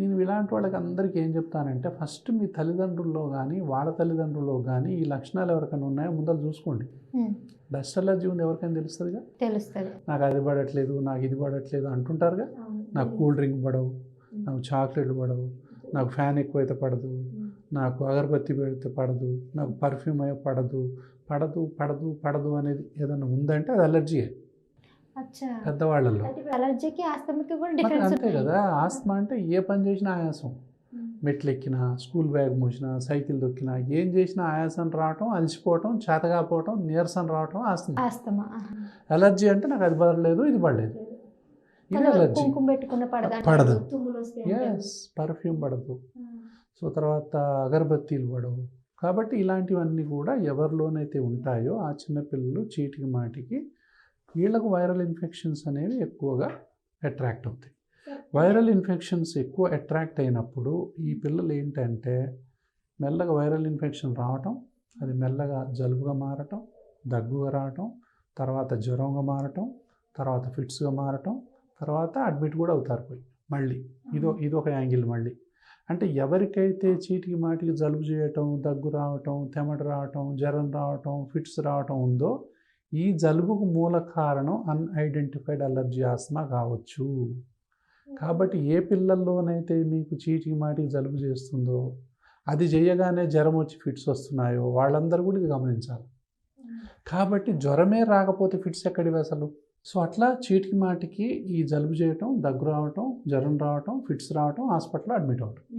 నేను ఇలాంటి వాళ్ళకి అందరికీ ఏం చెప్తానంటే ఫస్ట్ మీ తల్లిదండ్రుల్లో కానీ వాళ్ళ తల్లిదండ్రుల్లో కానీ ఈ లక్షణాలు ఎవరికైనా ఉన్నాయో ముందర చూసుకోండి. డస్ట్ అలర్జీ ఉంది ఎవరికైనా తెలుస్తుందిగా, తెలుస్తుంది. నాకు అది పడట్లేదు, నాకు ఇది పడట్లేదు అంటుంటారుగా. నాకు కూల్ డ్రింక్ పడవు, నాకు చాక్లెట్లు పడవు, నాకు ఫ్యాన్ ఎక్కువైతే పడదు, నాకు అగరబత్తి పెడితే పడదు, నాకు పర్ఫ్యూమ్ పడదు, పడదు పడదు పడదు అనేది ఏదైనా ఉందంటే అది అలర్జీయే పెద్దవాళ్ళలో. అలర్జీకి ఆస్తమాకి కూడా మరి డిఫరెన్స్ అంతే కదా. ఆస్తమా అంటే ఏ పని చేసినా ఆయాసం, మెట్లు ఎక్కినా, స్కూల్ బ్యాగ్ మోసినా, సైకిల్ దొక్కినా, ఏం చేసినా ఆయాసం రావటం, అలసిపోవటం, చేతగాపోవటం, నీరసం రావటం ఆస్తమా. అలర్జీ అంటే నాకు అది పడలేదు, ఇది పడలేదు, ఇది అలర్జీ. కుంకుమ పెట్టుకున్న పడదు, ఎస్, పర్ఫ్యూమ్ పడదు, సో తర్వాత అగరబత్తీలు పడవు. కాబట్టి ఇలాంటివన్నీ కూడా ఎవరిలోనైతే ఉంటాయో ఆ చిన్నపిల్లలు చీటికి మాటికి వీళ్ళకు వైరల్ ఇన్ఫెక్షన్స్ అనేవి ఎక్కువగా అట్రాక్ట్ అవుతాయి. వైరల్ ఇన్ఫెక్షన్స్ ఎక్కువ అట్రాక్ట్ అయినప్పుడు ఈ పిల్లలు ఏంటంటే మెల్లగా వైరల్ ఇన్ఫెక్షన్ రావటం, అది మెల్లగా జలుబుగా మారటం, దగ్గుగా రావటం, తర్వాత జ్వరంగా మారటం, తర్వాత ఫిట్స్గా మారటం, తర్వాత అడ్మిట్ కూడా అవుతారు పోయి మళ్ళీ. ఇదొక యాంగిల్ మళ్ళీ. అంటే ఎవరికైతే చీటికి మాటికి జలుబు చేయటం, దగ్గు రావటం, తెమట రావటం, జ్వరం రావటం, ఫిట్స్ రావటం ఉందో ఈ జలుబుకు మూల కారణం అన్ఐడెంటిఫైడ్ అలర్జీ ఆస్మా కావచ్చు. కాబట్టి ఏ పిల్లల్లోనైతే మీకు చీటికి మాటికి జలుబు చేస్తుందో, అది చేయగానే జ్వరం వచ్చి ఫిట్స్ వస్తున్నాయో వాళ్ళందరూ కూడా ఇది గమనించాలి. కాబట్టి జ్వరమే రాకపోతే ఫిట్స్ ఎక్కడివి అసలు? సో అట్లా చీటికి మాటికి ఈ జలుబు చేయటం, దగ్గు రావటం, జ్వరం రావటం, ఫిట్స్ రావటం, హాస్పిటల్లో అడ్మిట్ అవ్వటం.